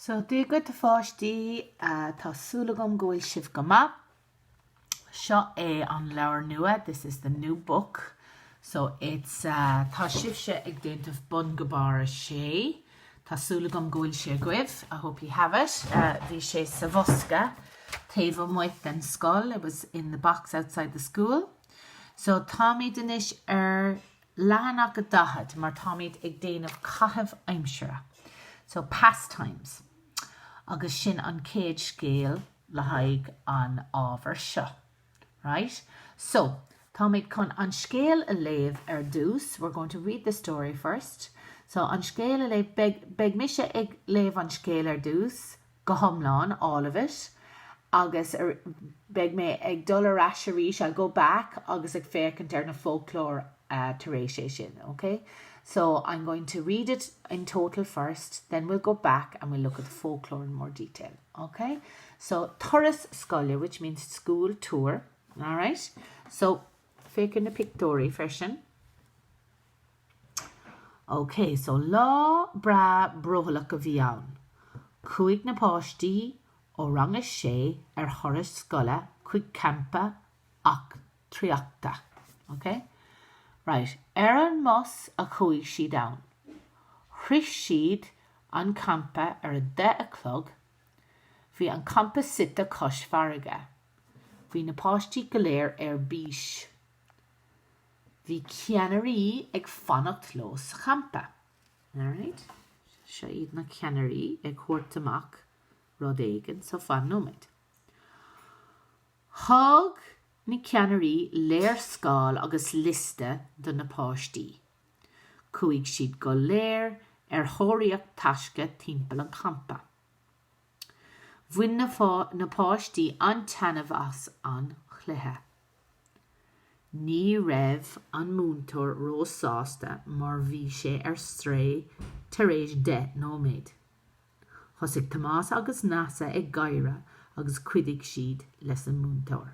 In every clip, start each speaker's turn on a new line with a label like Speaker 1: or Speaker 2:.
Speaker 1: So do go to fáistí tá súlagam gohfuil sibh go maith. Seo é an leabhar nua. This is the new book. So it's tá sibse ag déanamh bun go bara sé. Tá súlagam gohfuil sé guibh. I hope you have it. Bhí sé sa bhosca. Taobh muid den Scoile. It was in the box outside the school. So táimid inis lehanach a dahad mar táimid ag déanamh Caitheamh Aimsire. So pastimes. Agus sin an céad scéal le haig an ábhar seo. Right? So, táimid chun an scéal a léamh dús. We're going to read the story first. So, an scéal a léamh, beg mise ag léamh an scéal dús, go hiomlán, all of it. Agus beg me ag dul ar ais a rís, I'll go back, agus ag fécant ar na folklore taréis sé sin, okay? So I'm going to read it in total first, then we'll go back and we'll look at the folklore in more detail, okay? So Turas Scoile, which means school tour, all right? So fécant na pictóí freisin. Okay, so lá bra brothach a bhí ann. Cuaig na páistí ó rangas sé Thuras Scoile chuig campa ach tríachta, okay? Right, an mos a chuaig siad ann. Chris siad an campa a 10 o'clock. Bhí an campa sita cos farige. Bhí na páistí go léir bís. Bhí ceannarí ag fannacht los campa. Alright? Seo iad na ceannarí ag chuairt amach rud éigean sa fan nóid. Thug na ceannarí léir scáil agus liste do na páistí. Cuaig siad go léir thóiríocht taisce timpeall an campa. Bhain na páistí an tainmh as an chluiche. Ní raibh an múntóir rósásta mar bhí sé stré tar éis 10 nóméid. Thosaigh Tomás agus Nasa ag gaire agus cuidigh siad leis an múntóir.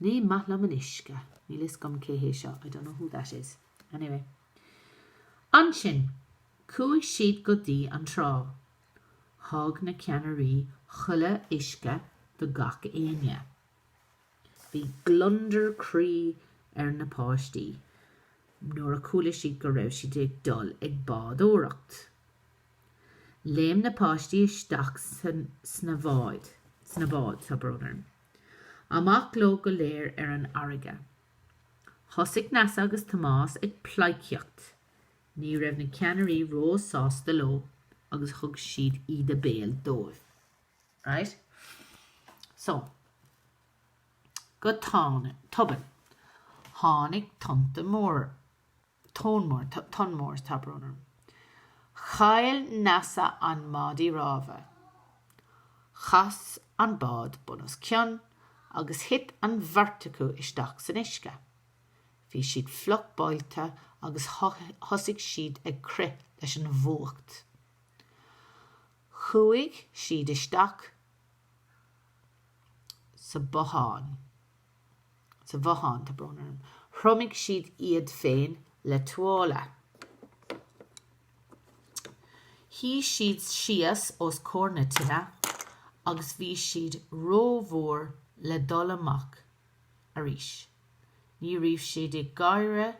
Speaker 1: Ní maithlam an isce. Ní lis gom céhé seo. I don't know who that is. Anyway. An sin, cuaig siad go dtí an trá. Thug na ceannarí chuile isce do gach aine. Bhí glunder crí na páistí. Nuair a chuala siad go raibh siad ag dul ag bádóireacht. Léim na páistí isteach sna bhád sa brónarm. Amach ló go léir an airige. Thosaigh Nasa agus Tomás ag pleiciocht. Ní raibh na ceannarí rós sásta ló agus thug siad iad a béal dóibh. Right? So, go tán tuban. Tháinig tunta mór. Tónmór tá brónarm. Chail Nasa an mádí rábha. Chas an bád bunas cion agus hit an bharrtacu isteach san isce. Bhí siad floch bailte agus thosaigh siad ag cre leis an bhuacht. Chuaigh siad isteach sa bhatháin. Sa bhatháin tá brónarm. Thromigh siad iad féin le tuála. Hí siad sias os córna tithe agus bhí siad rómhór le dul amach arís. Ní riamh siad ag gaire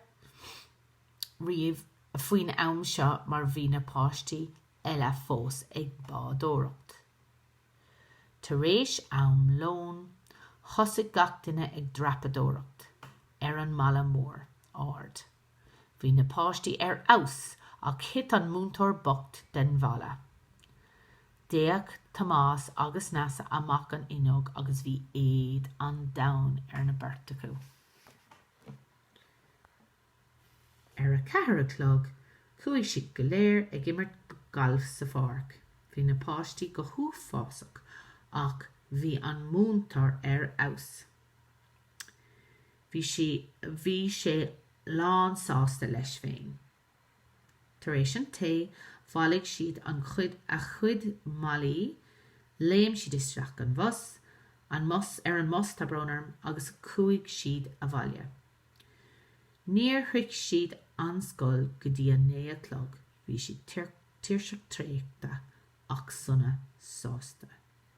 Speaker 1: riamh faoin am seo mar bhí na páistí eile fós ag bádóireacht. Tar éis am lón, thosaigh gach duine ag drapadóireacht an mala mór ard. Bhí na páistí aus ach hit an múntóir bocht den bhalla. Déach Tomás agus Nasa amach an inog agus bhí éiad an dain na bharrtacu. A 4 o'clock, chuaigh siad go léir ag imirt galf sa pháirc. Bhí na páistí go thuúfásach ach bhí an múntóir aus. Bhí sé lán sásta leis féin. Tar éis an té, bhailligh siad an chuid malaí, léim siad isteach an bhos, an mos tá brónarm agus cuaigh siad a bhaile. Níor thuig siad an Scoil go dtí an 9 o'clock. Bhí siad tíirseach tréachta ach sunna sásta.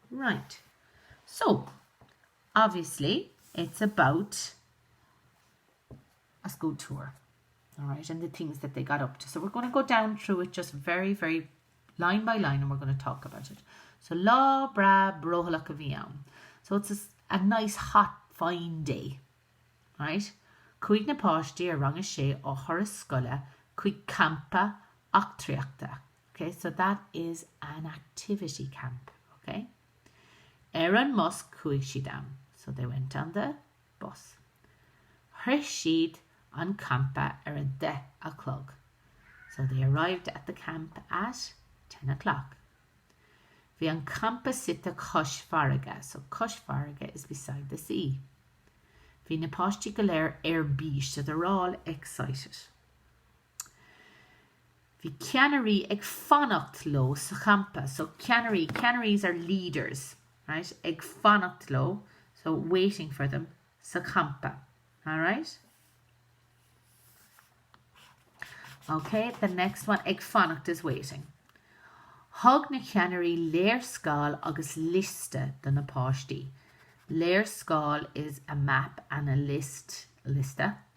Speaker 1: Right. So, obviously, it's about a school tour. All right, and the things that they got up to. So we're going to go down through it just very, very line by line, and we're going to talk about it. So, lá bra brohalach a bhí ann. So it's a nice, hot, fine day. Right? Cuig na páistí a rang sé ó Turas Scoile, cuig campa achtriachta. Okay, so that is an activity camp. Okay? Éireann Musk cuig siad am. So they went on the bus. Thris siad an campa ar a 10 o'clock. So they arrived at the camp at 10 o'clock. Bhí an campa sita Cois Farraga. So Cois Farraga is beside the sea. Bhí na páistí go léir ar bís, so they're all excited. Bhí ceannarí ag fannacht lo sa campa. So ceannaries are leaders, right? Ag fannacht lo, so waiting for them sa campa. All right? Okay, the next one, ag fannacht is waiting. Thug na ceannarí léir scéal agus liste don na páistí. Léir scéal is a map and a lista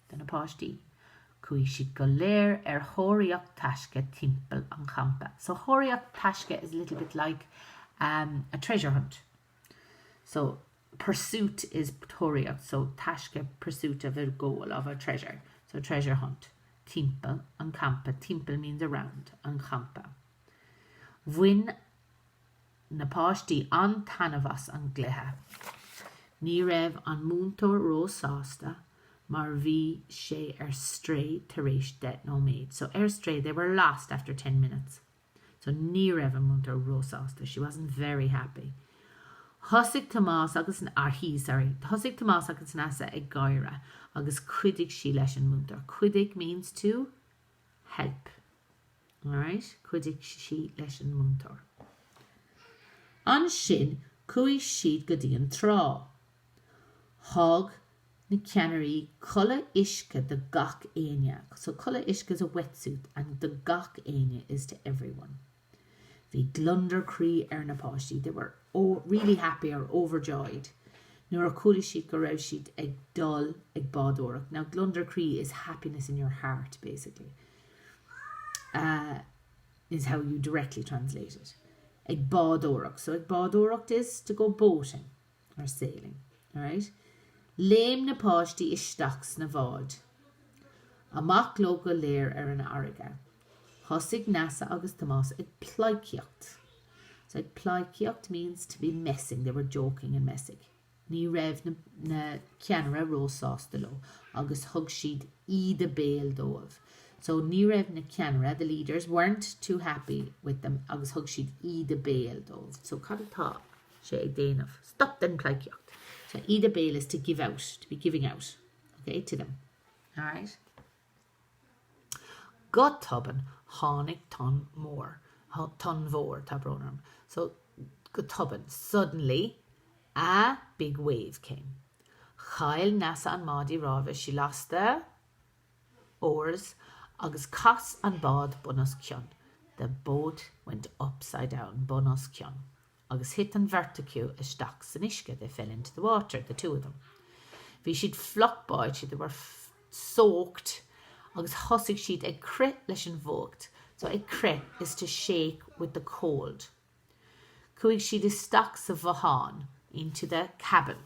Speaker 1: don na páistí. Cuig siad go léir ar thóiríocht taisce timpeall an campa. So thóiríocht taisce is a little bit like a treasure hunt. So pursuit is thóiríocht. So taisce, pursuit of a goal, of a treasure. So treasure hunt. Timpeall an campa. Timpeall means around an campa. Bhuin na páistí an tanavas an glutha. Ní raibh an múntóir rósásta mar bhí sé ar stray tar éis 10 nóiméad. So ar stray, they were lost after 10 minutes. So ní raibh an múntóir rósásta. She wasn't very happy. Thosaigh Tomás agus an Thosaigh Tomás agus nasa ag gaire agus cuidig sí leis an múntóir. Cuidig means to help. Alright, cuidig sí leis an múntóir. An sin, cuig siad go dtí an trá. Thug na ceannarí culla isce de gach aine. So culla isce is a wetsuit, and the gach aine is to everyone. Bhí glunder crí ar na páistí. They were really happy or overjoyed. Nuair a cúla siad go raibh siad ag dul ag bádóireach. Now glunder crí is happiness in your heart, basically. Is how you directly translate it. Ag bádóireach. So ag bádóireach is to go boating or sailing. Alright? Léim na páistí isteach na bhád. Amach lo go léir ar an airge. Thosaigh Nasa agus Tomás ag plaicíocht. So ag plaicíocht means to be messing. They were joking and messing. Ní raibh na ceannaire rósásta lo agus thug siad iad a béal dóibh. So ní raibh na ceannaire, the leaders, weren't too happy with them agus thug siad iad a béal dóibh. So cad atá sé ag déanamh. Stop den plaicíocht. So iad a béal is to give out, to be giving out, okay, to them. All right. God tuban hánig ton mór, ton mhór tá brónarm. So God tuban, suddenly a big wave came. Chail Nasa an Mádi Rava, she lost the oars, agus cas an bad bunas cion. The boat went upside down, bunas cion. Agus hit an verticu isteach san isce. They fell into the water, the two of them. Bhí siad flock báid, they were soaked. Agus thosaigh siad ag cre leis an bhógt. So ag cre is to shake with the cold. Cuig siad isteach sa bhahan into the cabin.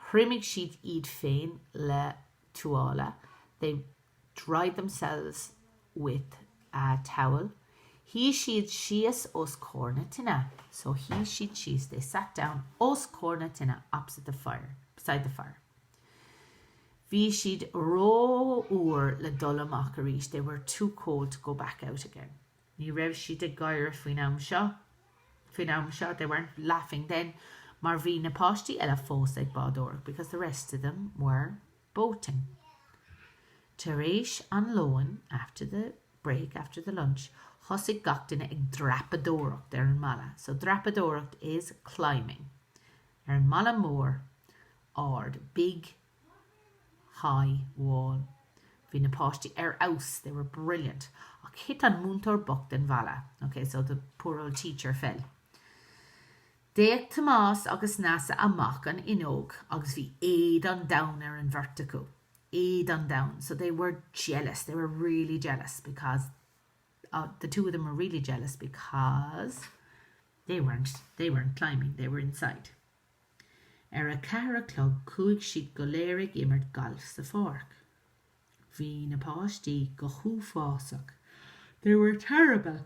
Speaker 1: Hrimig siad iad féin le tuála. They dried themselves with a towel. He siad síos os corna tinna. So he siad síos. They sat down os corna tinna opposite the fire, beside the fire. Bhí siad ró úr le dul amach a rís. They were too cold to go back out again. Ní raibh siad ag gaire faoin am seo. They weren't laughing then. Mar bhí na páistí eile fós ag bádóireach because the rest of them were boating. Tar éis an loan, after the break, after the lunch, thosaigh gach duine ag drapadóireacht ar an mala. So drapadóireacht is climbing. Ar an mala mór, ard, big high wall. Bhí na páistí aus, they were brilliant. Ach hit an múntóir bocht den bhela. Okay, so the poor old teacher fell. Déag Tomás agus Nasa amach an inóg, agus bhí éad an down an vertigo. Éad an down. So they were jealous. They were really jealous because the two of them were really jealous because they weren't climbing, they were inside. A cara clog cúig siad go léirigh immert golf sa fork. Bhí na páistí go chúfásach. They were terrible.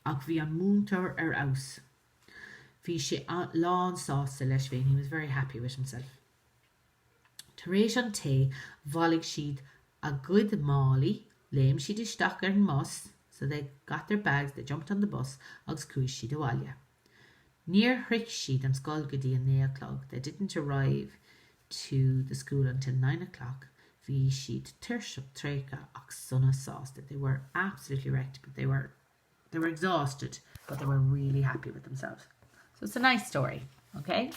Speaker 1: Ach bhí an múntóir aus. Bhí sé lán sásta leis féin. He was very happy with himself. Tar éis an té bhalig siad a good málaí, léim siad isteach an bus. So they got their bags, they jumped on the bus, agus cúis siad abhaile. Níor thric siad an Scoile go dtí an 9 o'clock. They didn't arrive to the school until 9 o'clock. Bhí siad tuirseach trécha ach sunna sásta. They were absolutely wrecked, but they were exhausted, but they were really happy with themselves. So it's a nice story, okay?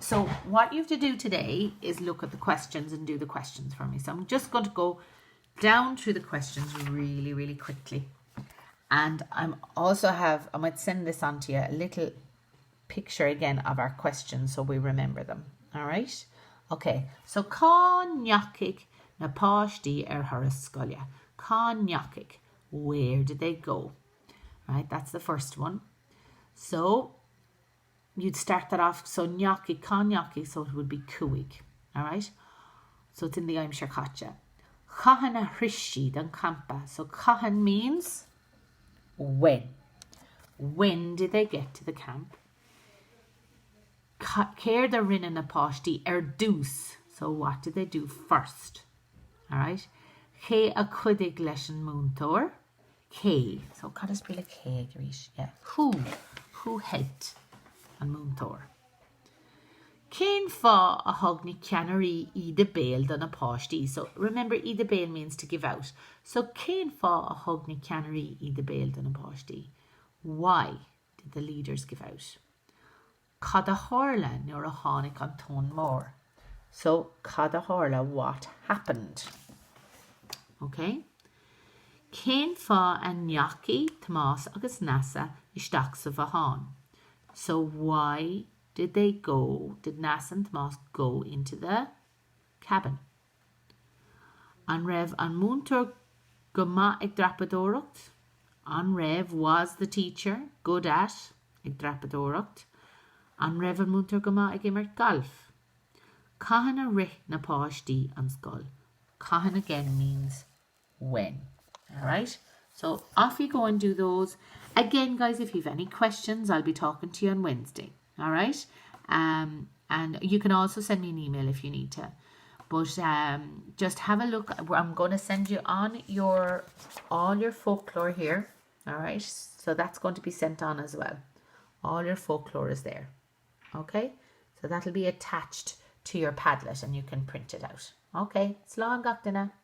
Speaker 1: So what you have to do today is look at the questions and do the questions for me. So I'm just going to go down through the questions really, really quickly. And I might send this on to you, a little picture again of our questions so we remember them. All right? Okay, so cá neacaigh na páistí thuras scoile. Cá neacaigh, where did they go? Right, that's the first one. So you'd start that off. So neacaigh, cá neacaigh, so it would be cúig. All right? So it's in the Aimsire Caite. Caitheamh a thrisidh an campa. So caitheamh means when. When did they get to the camp? Céir de rinne na páistí dús. So what did they do first? All right. Cé a chuidigh leis an múntóir. Cé. So cad is bíle cé grís. Yeah. Who helped an múntóir? Cén fá a thug na ceannarí iad a béal don na páistí. So remember, iad a béal means to give out. So cén fá a thug na ceannarí iad a béal don na páistí. Why did the leaders give out? Cad a tharla nuair a tháinig an tón mór. So cad a tharla, what happened? Okay. Cén fá a neacaigh Tomás agus Nasa isteach sa bheáin. So why did Nasa and Tomás go into the cabin? An raibh an múntóir go maith ag drapadóireacht. An raibh was the teacher, good at ag drapadóireacht. An raibh an múntóir go maith ag immert golf. Caitheamh a rith na páistí an Scoile. Caitheamh again means when. All right? So off you go and do those. Again, guys, if you have any questions, I'll be talking to you on Wednesday. All right? And you can also send me an email if you need to. But just have a look. I'm going to send you on all your folklore here. All right? So that's going to be sent on as well. All your folklore is there. Okay? So that'll be attached to your Padlet and you can print it out. Okay? Slán gach duine.